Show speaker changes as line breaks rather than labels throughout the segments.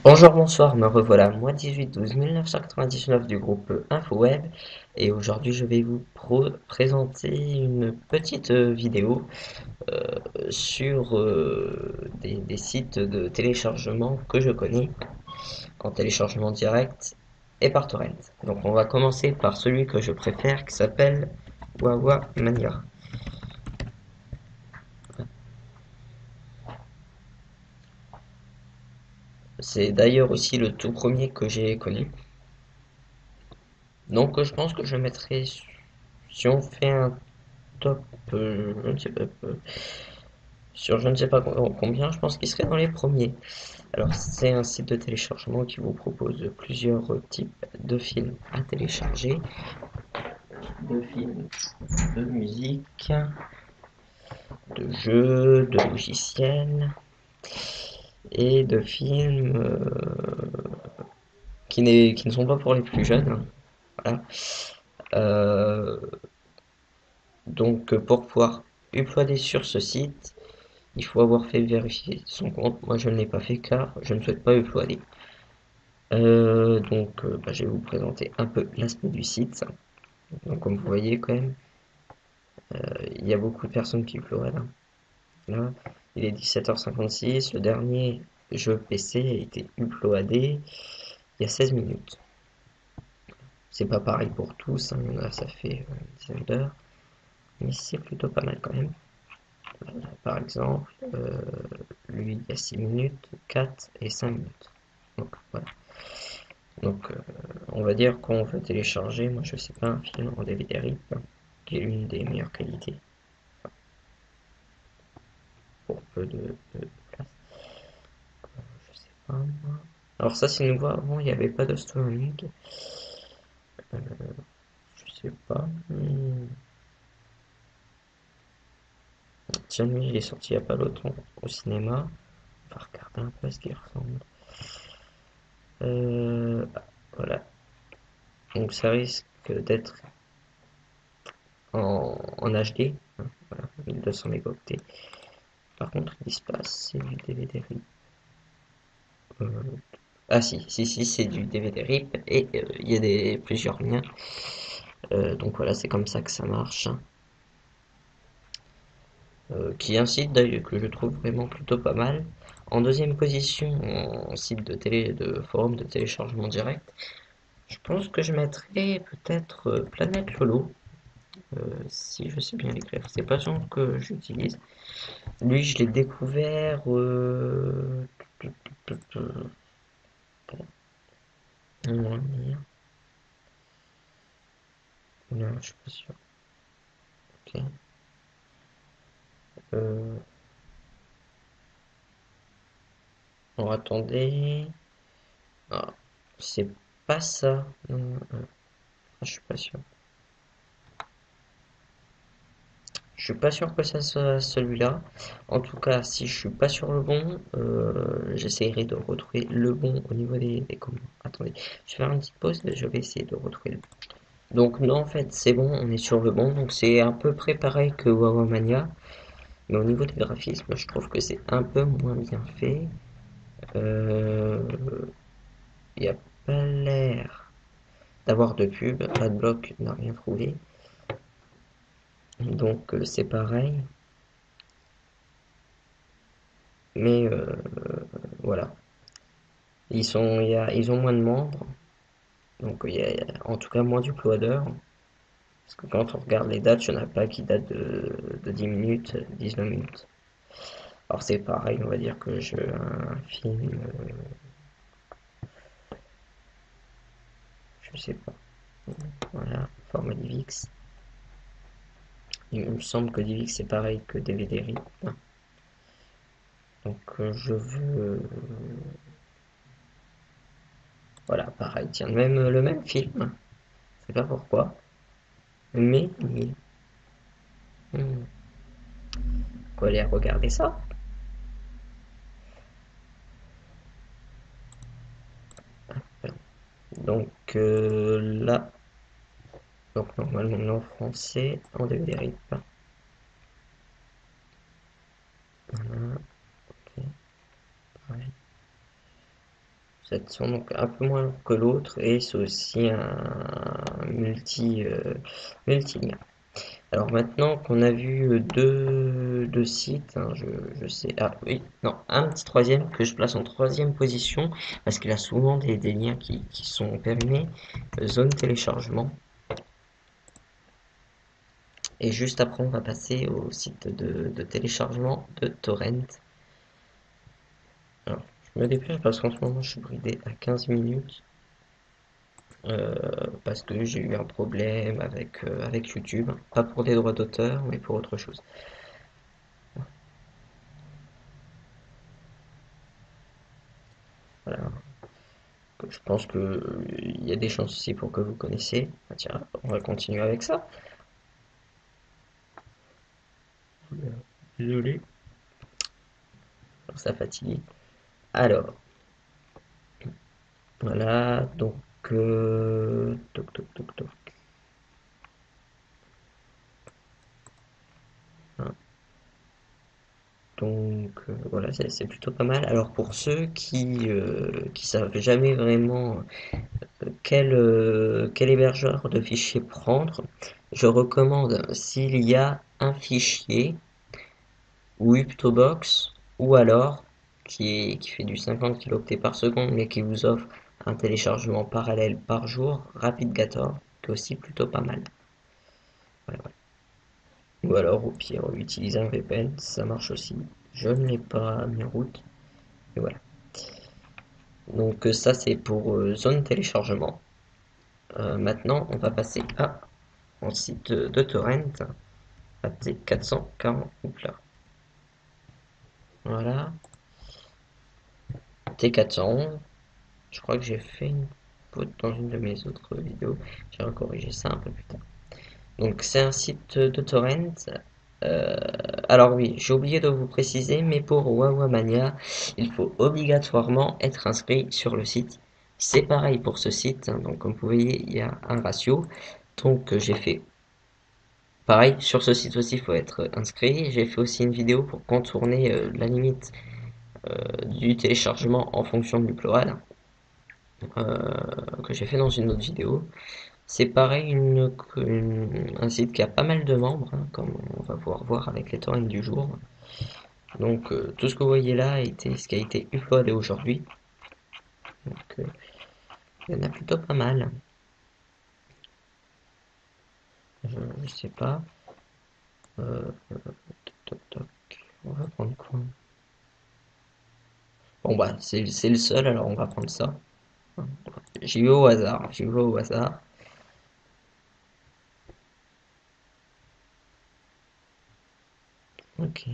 Bonjour, bonsoir, me revoilà, moi 18-12-1999 du groupe InfoWeb et aujourd'hui je vais vous présenter une petite vidéo sur des sites de téléchargement que je connais en téléchargement direct et par torrent. Donc on va commencer par celui que je préfère qui s'appelle Wawa Mania. C'est d'ailleurs aussi le tout premier que j'ai connu. Donc je pense que je mettrai, si on fait un top, je ne sais pas, sur je ne sais pas combien, je pense qu'il serait dans les premiers. Alors c'est un site de téléchargement qui vous propose plusieurs types de films à télécharger, de films, de musique, de jeux, de logiciels et de films qui ne sont pas pour les plus jeunes. Voilà. Euh, donc pour pouvoir uploader sur ce site, il faut avoir fait vérifier son compte. Moi, je ne l'ai pas fait car je ne souhaite pas uploader. Je vais vous présenter un peu l'aspect du site. Donc, comme vous voyez, quand même, il y a beaucoup de personnes qui uploadent, hein. Là, il est 17h56. Le dernier jeu PC a été uploadé il y a 16 minutes. C'est pas pareil pour tous, hein. Là, ça fait une dizaine d'heures. Mais c'est plutôt pas mal quand même. Voilà, par exemple, lui, il y a 6 minutes, 4 et 5 minutes. Donc, voilà. Donc, on va dire qu'on veut télécharger, moi je sais pas, un film en DVD RIP, qui est l'une des meilleures qualités, pour peu de place. Je sais pas, moi. Alors ça c'est nouveau, avant il n'y avait pas de streaming. Euh, je sais pas. Tiens, lui il est sorti il n'y a pas longtemps au cinéma. On va regarder un peu à ce qu'il ressemble. Voilà. Donc ça risque d'être en HD, hein, voilà, 1200 mégaoctets. Par contre, ils disent pas c'est du DVD RIP. Euh, ah si, c'est du DVD RIP et il y a plusieurs liens. Donc voilà, c'est comme ça que ça marche. Qui est un site d'ailleurs que je trouve vraiment plutôt pas mal. En deuxième position, en site de forum de téléchargement direct, je pense que je mettrais peut-être Planète Lolo, si je sais bien l'écrire. C'est pas sûr que j'utilise. Lui, je l'ai découvert. Non, je suis pas sûr. Ok. Euh, bon, attendez. Ah, c'est pas ça. Non, je suis pas sûr. Je suis pas sûr que ça soit celui-là. En tout cas, si je suis pas sur le bon, j'essaierai de retrouver le bon au niveau des commandes. Attendez, je vais faire une petite pause, je vais essayer de retrouver le bon. Donc non, en fait, c'est bon, on est sur le bon. Donc c'est à peu près pareil que Wawamania. Mais au niveau des graphismes, je trouve que c'est un peu moins bien fait. Euh, Il n'y a pas l'air d'avoir de pub. Adblock n'a rien trouvé. Donc c'est pareil. Mais voilà. Ils ont moins de membres. Donc il y a en tout cas moins d'uploaders. Parce que quand on regarde les dates, il n'y en a pas qui datent de 10 minutes, 19 minutes. Alors c'est pareil, on va dire que un film, je sais pas. Voilà, format DivX. Il me semble que DivX c'est pareil que DVD RIP. Donc je veux... Voilà, pareil, tiens, même le même film. Je sais pas pourquoi. Mais il... Hmm. Faut aller regarder ça. Donc là, donc normalement on est en français, en DVD RIP. cette sont donc un peu moins long que l'autre et c'est aussi un multi-lien. Alors maintenant qu'on a vu deux sites, hein, je sais, ah oui, non, un petit troisième que je place en troisième position parce qu'il a souvent des liens qui sont périmés, zone téléchargement. Et juste après, on va passer au site de téléchargement de torrent. Alors, je me dépêche parce qu'en ce moment, je suis bridé à 15 minutes euh, parce que j'ai eu un problème avec YouTube. Pas pour des droits d'auteur, mais pour autre chose. Voilà. Je pense que il y a des chances aussi pour que vous connaissiez. Ah, tiens, on va continuer avec ça. Désolé, ça fatigue. Alors, voilà, donc toc toc toc toc. Hein. Donc voilà, c'est plutôt pas mal. Alors pour ceux qui savent jamais vraiment quel hébergeur de fichiers prendre, je recommande s'il y a un fichier ou Uptobox ou alors qui fait du 50 kilooctets par seconde mais qui vous offre un téléchargement parallèle par jour, RapidGator, qui est aussi plutôt pas mal. Voilà, voilà. Ou alors au pire, utiliser un VPN, ça marche aussi. Je ne l'ai pas mis en route, et voilà. Donc ça c'est pour zone téléchargement. Maintenant on va passer à en site de torrent à T440. Oups voilà. T411. Je crois que j'ai fait une faute dans une de mes autres vidéos. J'ai recorrigé ça un peu plus tard. Donc c'est un site de torrent. Euh, alors oui, j'ai oublié de vous préciser, mais pour Wawamania, il faut obligatoirement être inscrit sur le site. C'est pareil pour ce site, hein. Donc comme vous voyez, il y a un ratio. Donc j'ai fait pareil, sur ce site aussi, il faut être inscrit. J'ai fait aussi une vidéo pour contourner la limite du téléchargement en fonction du upload que j'ai fait dans une autre vidéo. C'est pareil, un site qui a pas mal de membres, hein, comme on va pouvoir voir avec les torrents du jour. Donc tout ce que vous voyez là a été ce qui a été uploadé aujourd'hui. Donc il y en a plutôt pas mal. Je sais pas. Toc, toc, toc. On va prendre quoi? Bon bah c'est le seul, alors on va prendre ça. J'y vais au hasard, j'y vais au hasard. Ok.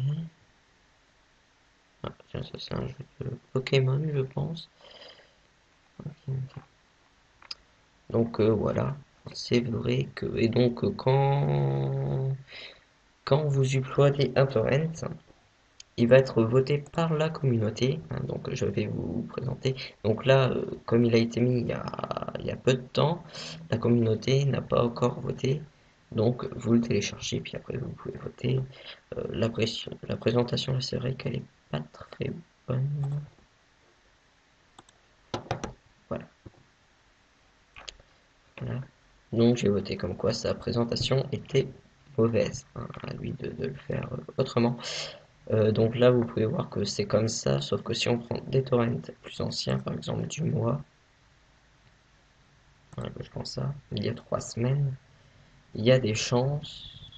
Ah, tiens, ça c'est un jeu de Pokémon, je pense. Ok, ok. Donc voilà, c'est vrai que et donc quand vous uploadez un torrent, il va être voté par la communauté, hein. Donc je vais vous présenter. Donc là, comme il a été mis il y a peu de temps, la communauté n'a pas encore voté. Donc vous le téléchargez, puis après vous pouvez voter. La présentation, là, c'est vrai qu'elle est pas très bonne. Voilà, voilà. Donc j'ai voté comme quoi sa présentation était mauvaise, hein. À lui de le faire autrement. Donc là, vous pouvez voir que c'est comme ça, sauf que si on prend des torrents plus anciens, par exemple du mois, voilà, je prends ça, il y a 3 semaines, il y a des chances.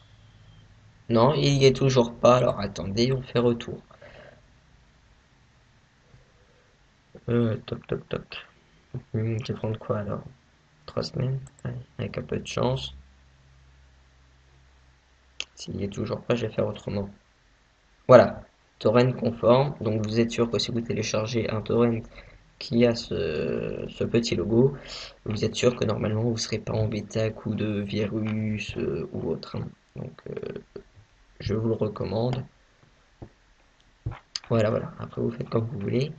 Non, il y est toujours pas, alors attendez, on fait retour. Toc toc toc. Je vais prendre quoi alors? 3 semaines? Allez, avec un peu de chance. S'il y est toujours pas, je vais faire autrement. Voilà, torrent conforme, donc vous êtes sûr que si vous téléchargez un torrent qui a ce petit logo, vous êtes sûr que normalement vous ne serez pas embêté à coup de virus ou autre, hein. Donc je vous le recommande. Voilà, voilà. Après vous faites comme vous voulez.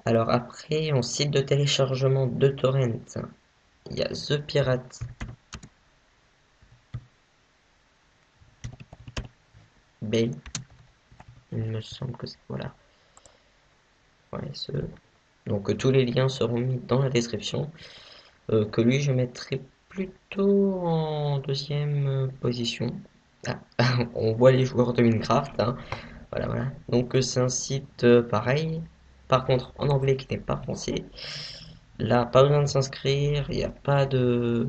Alors après, en site de téléchargement de torrent, il y a The Pirate Bay. Il me semble que c'est voilà. Ouais, ce. Donc tous les liens seront mis dans la description. Que lui, je mettrai plutôt en deuxième position. Ah, on voit les joueurs de Minecraft, hein. Voilà, voilà. Donc c'est un site pareil, par contre en anglais qui n'est pas français. Là, pas besoin de s'inscrire, il n'y a pas de...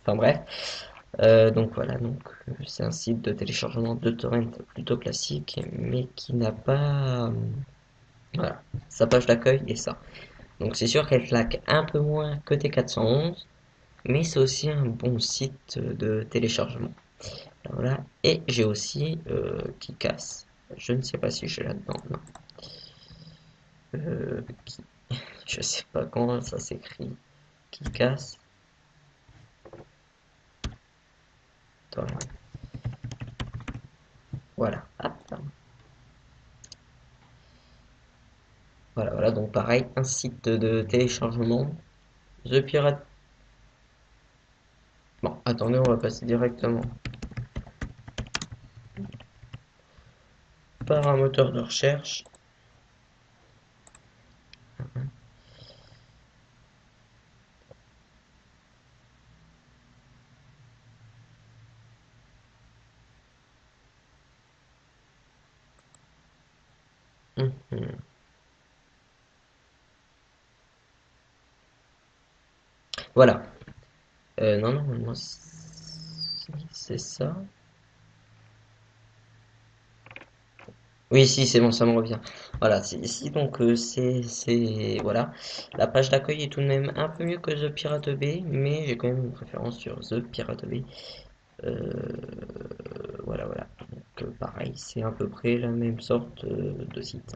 Enfin bref. Donc voilà, donc c'est un site de téléchargement de torrent plutôt classique, mais qui n'a pas... voilà, sa page d'accueil et ça. Donc c'est sûr qu'elle claque un peu moins que T411, mais c'est aussi un bon site de téléchargement. Voilà. Et j'ai aussi qui casse. Je ne sais pas si j'ai là-dedans. Non. Qui... Je sais pas comment ça s'écrit. Qui casse. Voilà. Hop. Voilà, voilà. Donc pareil, un site de téléchargement. The Pirate. Bon, attendez, on va passer directement par un moteur de recherche. Mhm. Voilà. Non, normalement, c'est ça. Oui, si, c'est bon, ça me revient. Voilà, ici, donc, voilà. La page d'accueil est tout de même un peu mieux que The Pirate Bay, mais j'ai quand même une préférence sur The Pirate Bay. Euh, voilà, voilà. Donc, pareil, c'est à peu près la même sorte de site.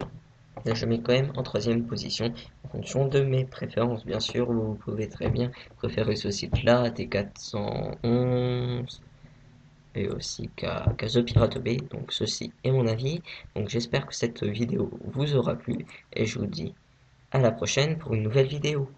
Là, je mets quand même en troisième position, en fonction de mes préférences, bien sûr. Vous pouvez très bien préférer ce site-là, T411, et aussi qu'à The Pirate Bay. Donc ceci est mon avis. Donc j'espère que cette vidéo vous aura plu et je vous dis à la prochaine pour une nouvelle vidéo.